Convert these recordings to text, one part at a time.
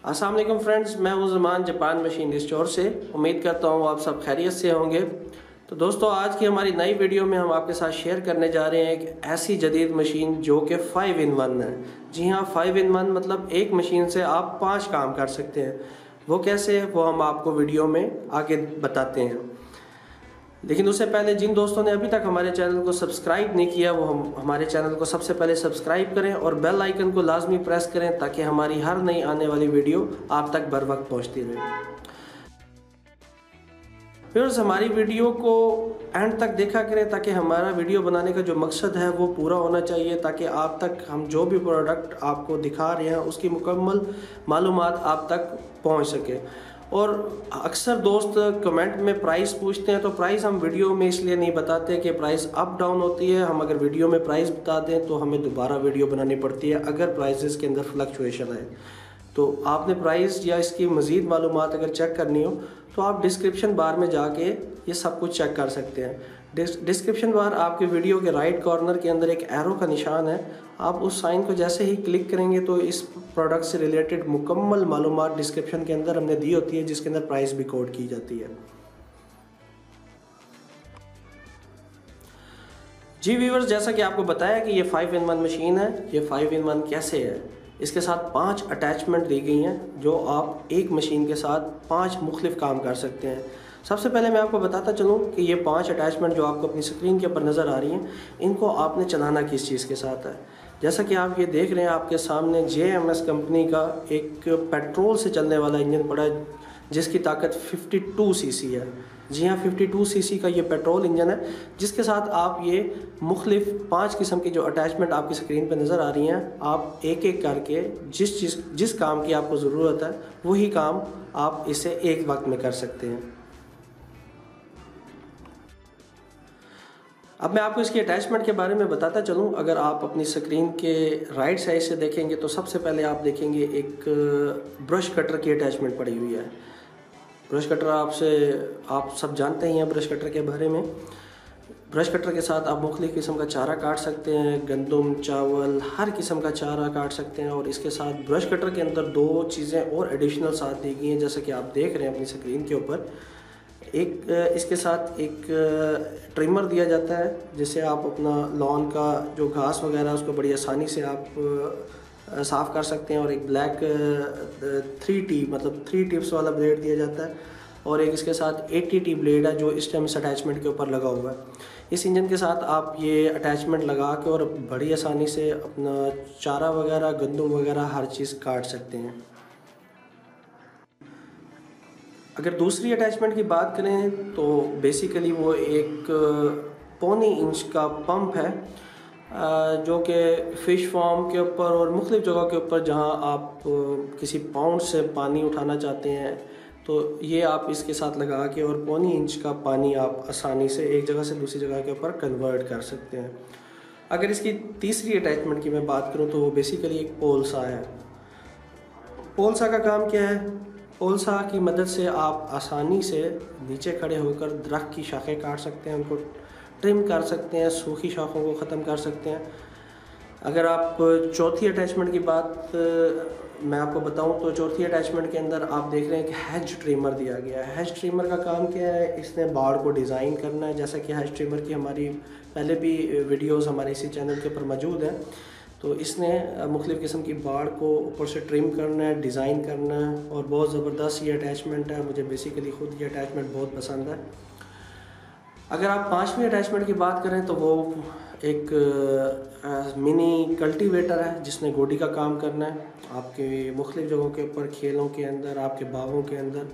अस्सलाम वालेकुम फ्रेंड्स, मैं हूं ज़मान जापान मशीन स्टोर से। उम्मीद करता हूं आप सब खैरियत से होंगे। तो दोस्तों, आज की हमारी नई वीडियो में हम आपके साथ शेयर करने जा रहे हैं एक ऐसी जदीद मशीन जो कि 5 in 1 है। जी हाँ, 5 in 1 मतलब एक मशीन से आप 5 काम कर सकते हैं। वो कैसे है वो हम आपको वीडियो में आगे बताते हैं। लेकिन उससे पहले जिन दोस्तों ने अभी तक हमारे चैनल को सब्सक्राइब नहीं किया वो हमारे चैनल को सबसे पहले सब्सक्राइब करें और बेल आइकन को लाजमी प्रेस करें ताकि हमारी हर नई आने वाली वीडियो आप तक बर वक्त पहुँचती रहे। फिर हमारी वीडियो को एंड तक देखा करें ताकि हमारा वीडियो बनाने का जो मकसद है वो पूरा होना चाहिए, ताकि आप तक हम जो भी प्रोडक्ट आपको दिखा रहे हैं उसकी मुकम्मल मालूमात आप तक पहुंच सके। और अक्सर दोस्त कमेंट में प्राइस पूछते हैं, तो प्राइस हम वीडियो में इसलिए नहीं बताते कि प्राइस अप डाउन होती है। हम अगर वीडियो में प्राइस बता दें तो हमें दोबारा वीडियो बनानी पड़ती है अगर प्राइसेस के अंदर फ्लक्चुएशन है। तो आपने प्राइस या इसकी मज़ीद मालूमात अगर चेक करनी हो तो आप डिस्क्रिप्शन बार में जाके ये सब कुछ चेक कर सकते हैं। डिस्क्रिप्शन बार आपके वीडियो के राइट कॉर्नर के अंदर एक एरो का निशान है। आप उस साइन को जैसे ही क्लिक करेंगे तो इस प्रोडक्ट से रिलेटेड मुकम्मल मालूमात डिस्क्रिप्शन के अंदर हमने दी होती है, जिसके अंदर प्राइस भी कोड की जाती है। जी व्यूअर्स, जैसा कि आपको बताया कि ये 5 in 1 मशीन है। ये 5 in 1 कैसे है, इसके साथ 5 अटैचमेंट दी गई हैं जो आप एक मशीन के साथ 5 मुख्तलिफ काम कर सकते हैं। सबसे पहले मैं आपको बताता चलूँ कि ये 5 अटैचमेंट जो आपको अपनी स्क्रीन के ऊपर नज़र आ रही हैं, इनको आपने चलाना किस चीज़ के साथ है। जैसा कि आप ये देख रहे हैं, आपके सामने JMS कंपनी का एक पेट्रोल से चलने वाला इंजन पड़ा है जिसकी ताकत 52 cc है। जी हाँ, 52 cc का ये पेट्रोल इंजन है जिसके साथ आप ये मुख्तलिफ 5 किस्म की जो अटैचमेंट आपकी स्क्रीन पर नज़र आ रही हैं, आप एक एक करके जिस काम की आपको ज़रूरत है वही काम आप इसे एक वक्त में कर सकते हैं। अब मैं आपको इसकी अटैचमेंट के बारे में बताता चलूँ। अगर आप अपनी स्क्रीन के राइट साइड से देखेंगे तो सबसे पहले आप देखेंगे एक ब्रश कटर की अटैचमेंट पड़ी हुई है। ब्रश कटर आप सब जानते ही हैं ब्रश कटर के बारे में। ब्रश कटर के साथ आप मुख्तलिफ किस्म का चारा काट सकते हैं, गंदम, चावल, हर किस्म का चारा काट सकते हैं। और इसके साथ ब्रश कटर के अंदर 2 चीज़ें और एडिशनल साथ दी गई हैं, जैसे कि आप देख रहे हैं अपनी स्क्रीन के ऊपर। एक इसके साथ एक ट्रिमर दिया जाता है जिससे आप अपना लॉन का जो घास वगैरह उसको बड़ी आसानी से आप साफ़ कर सकते हैं। और एक ब्लैक 3 टिप्स वाला ब्लेड दिया जाता है। और एक इसके साथ 80T ब्लेड है जो इस टाइम इस अटैचमेंट के ऊपर लगा हुआ है। इस इंजन के साथ आप ये अटैचमेंट लगा के और बड़ी आसानी से अपना चारा वगैरह, गंदम वगैरह हर चीज़ काट सकते हैं। अगर दूसरी अटैचमेंट की बात करें तो बेसिकली वो एक 1.25 इंच का पंप है जो कि फ़िश फार्म के ऊपर और मुख्तलिफ़ जगह के ऊपर जहां आप किसी पाउंड से पानी उठाना चाहते हैं तो ये आप इसके साथ लगा के और 1.25 इंच का पानी आप आसानी से एक जगह से दूसरी जगह के ऊपर कन्वर्ट कर सकते हैं। अगर इसकी तीसरी अटैचमेंट की मैं बात करूं तो वो बेसिकली एक पोलसा है। पोलसा का काम क्या है? पोलसा की मदद से आप आसानी से नीचे खड़े होकर दरख्त की शाखें काट सकते हैं, उनको ट्रिम कर सकते हैं, सूखी शाखों को ख़त्म कर सकते हैं। अगर आप चौथी अटैचमेंट की बात मैं आपको बताऊं तो चौथी अटैचमेंट के अंदर आप देख रहे हैं कि हैज ट्रिमर दिया गया है। हैज ट्रिमर का काम क्या है? इसने बाड़ को डिज़ाइन करना है। जैसा कि हैज ट्रिमर की हमारी पहले भी वीडियोज़ हमारे इसी चैनल के ऊपर मौजूद हैं। तो इसने मुख्तलिफ़ किस्म की बाड़ को ऊपर से ट्रिम करना है, डिज़ाइन करना है और बहुत ज़बरदस्त ये अटैचमेंट है। मुझे बेसिकली ख़ुद ये अटैचमेंट बहुत पसंद है। अगर आप 5वीं अटैचमेंट की बात करें तो वो एक मिनी कल्टीवेटर है जिसने गोडी का काम करना है। आपके मुख्तलिफ़ जगहों के ऊपर, खेलों के अंदर, आपके बागों के अंदर,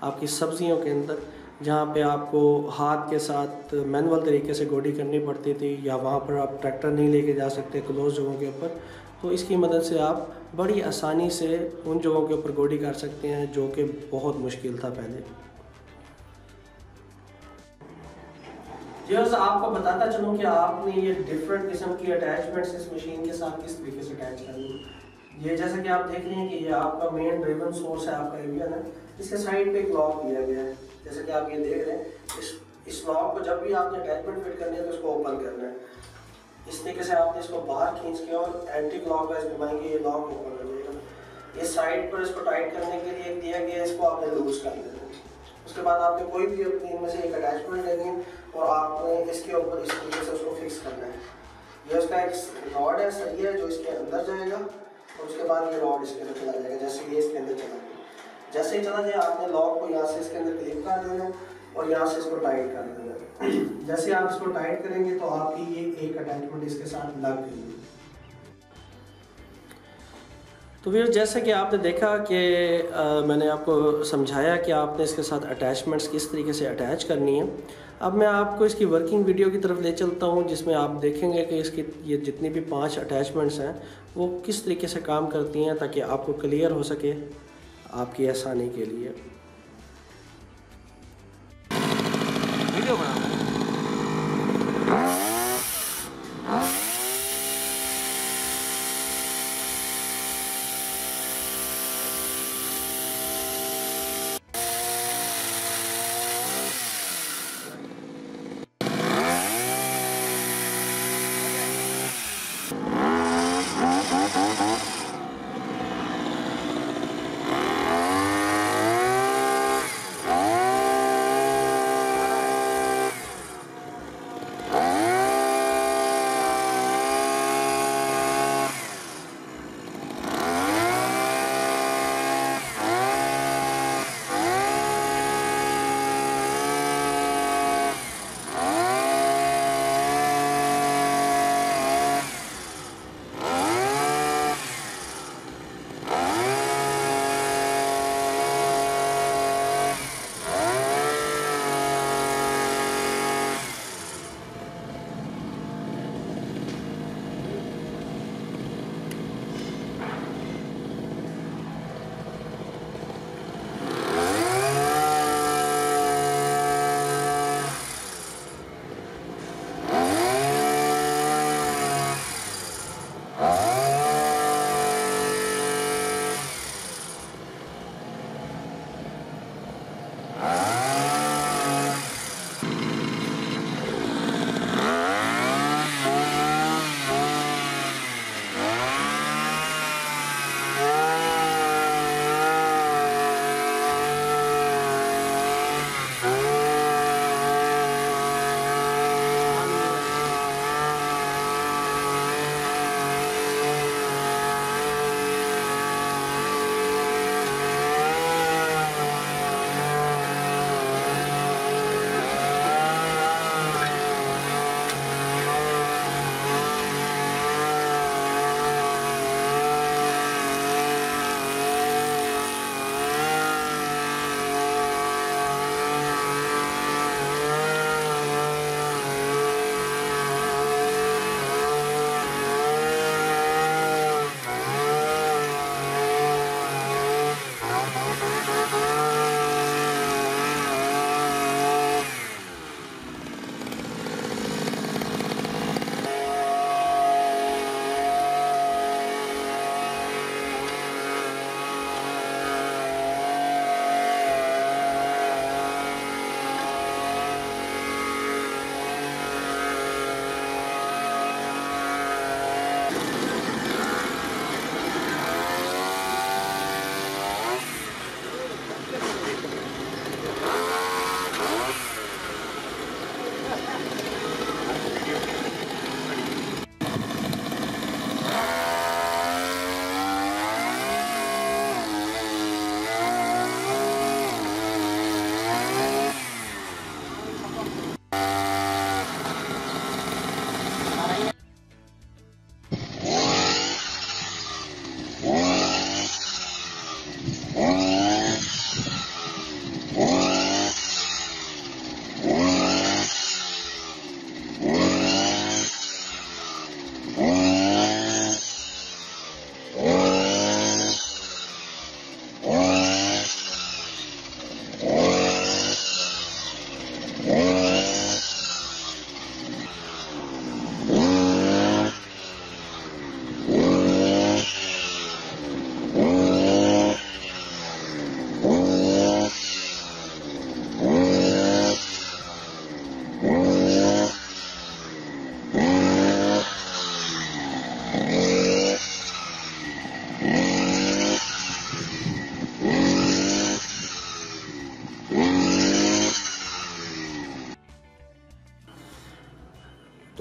आपकी सब्ज़ियों के अंदर जहाँ पे आपको हाथ के साथ मैनुअल तरीके से गोडी करनी पड़ती थी या वहाँ पर आप ट्रैक्टर नहीं लेके जा सकते क्लोज जगहों के ऊपर, तो इसकी मदद से आप बड़ी आसानी से उन जगहों के ऊपर गोडी कर सकते हैं जो कि बहुत मुश्किल था पहले। जैसे आपको बताता चलूँ कि आपने ये डिफरेंट किस्म की अटैचमेंट्स इस मशीन के साथ किस तरीके से अटैच करनी है। ये जैसा कि आप देख रहे हैं कि ये आपका मेन ड्रिवन सोर्स है, आपका एवियन है। इसके साइड पे एक लॉक दिया गया है, जैसे कि आप ये देख रहे हैं। इस लॉक को जब भी आपने अटैचमेंट फिट करनी है तो इसको ओपन करना है। इस तरीके से आपने इसको बाहर खींच के और एंटी क्लॉकवाइज घुमाएंगे, ये लॉक ओपन हो जाएगा। इस साइड पर इसको टाइट करने के लिए दिया गया, इसको आपने लूज कर लेना है। उसके बाद आपने कोई भी अपनी इनमें से एक अटैचमेंट लेनी है और आपने इसके ऊपर इस तरीके से उसको फिक्स करना है। ये उसका एक रॉड है, सही है, जो इसके अंदर जाएगा और उसके बाद ये रॉड इसके अंदर चला जाएगा। जैसे ये इसके अंदर चला गया, जैसे ही चला जाए आपने लॉक को यहाँ से इसके अंदर क्लिप कर देना है और यहाँ से इसको टाइट कर देना। जैसे आप इसको टाइट करेंगे तो आपकी ये एक अटैचमेंट इसके साथ लग गई। तो फिर जैसे कि आपने देखा कि मैंने आपको समझाया कि आपने इसके साथ अटैचमेंट्स किस तरीके से अटैच करनी है। अब मैं आपको इसकी वर्किंग वीडियो की तरफ ले चलता हूं, जिसमें आप देखेंगे कि इसकी ये जितनी भी 5 अटैचमेंट्स हैं वो किस तरीके से काम करती हैं, ताकि आपको क्लियर हो सके आपकी आसानी के लिए। वीडियो बना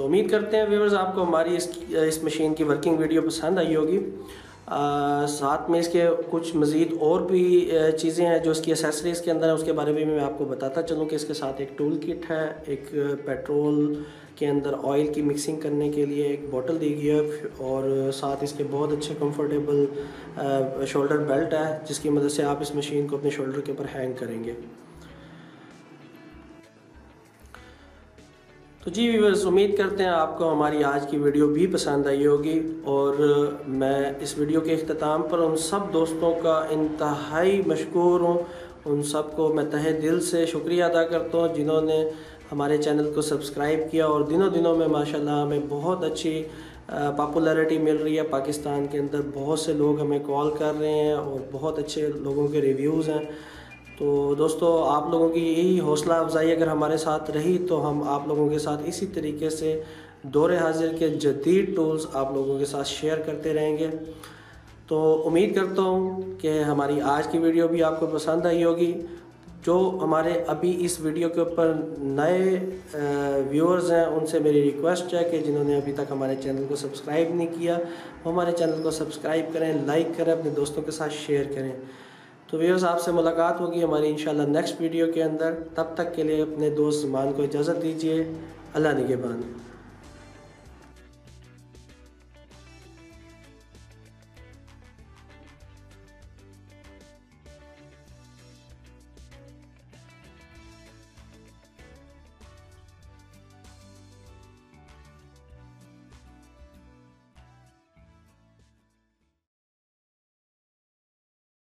तो उम्मीद करते हैं व्यूअर्स आपको हमारी इस मशीन की वर्किंग वीडियो पसंद आई होगी। साथ में इसके कुछ मज़ीद और भी चीज़ें हैं जो इसकी एसेसरीज़ के अंदर है, उसके बारे में मैं आपको बताता चलूँ कि इसके साथ एक टूल किट है, एक पेट्रोल के अंदर ऑयल की मिक्सिंग करने के लिए एक बोतल दी गई है, और साथ इसके बहुत अच्छे कंफर्टेबल शोल्डर बेल्ट है जिसकी मदद से आप इस मशीन को अपने शोल्डर के ऊपर हैंग करेंगे। तो जी व्यूअर्स, उम्मीद करते हैं आपको हमारी आज की वीडियो भी पसंद आई होगी, और मैं इस वीडियो के अख्ताम पर उन सब दोस्तों का इंतहाई मशकूर हूँ। उन सब को मैं तहे दिल से शुक्रिया अदा करता हूँ जिन्होंने हमारे चैनल को सब्सक्राइब किया, और दिनों दिनों में माशाल्लाह हमें बहुत अच्छी पॉपुलैरिटी मिल रही है। पाकिस्तान के अंदर बहुत से लोग हमें कॉल कर रहे हैं और बहुत अच्छे लोगों के रिव्यूज़ हैं। तो दोस्तों, आप लोगों की यही हौसला अफजाई अगर हमारे साथ रही तो हम आप लोगों के साथ इसी तरीके से दौरे हाजिर के जदीद टूल्स आप लोगों के साथ शेयर करते रहेंगे। तो उम्मीद करता हूँ कि हमारी आज की वीडियो भी आपको पसंद आई होगी। जो हमारे अभी इस वीडियो के ऊपर नए व्यूअर्स हैं उनसे मेरी रिक्वेस्ट है कि जिन्होंने अभी तक हमारे चैनल को सब्सक्राइब नहीं किया वो हमारे चैनल को सब्सक्राइब करें, लाइक करें, अपने दोस्तों के साथ शेयर करें। तो व्यूअर्स, आपसे मुलाकात होगी हमारी इंशाल्लाह नेक्स्ट वीडियो के अंदर। तब तक के लिए अपने दोस्त ज़मान को इजाज़त दीजिए। अल्लाह निगहबान।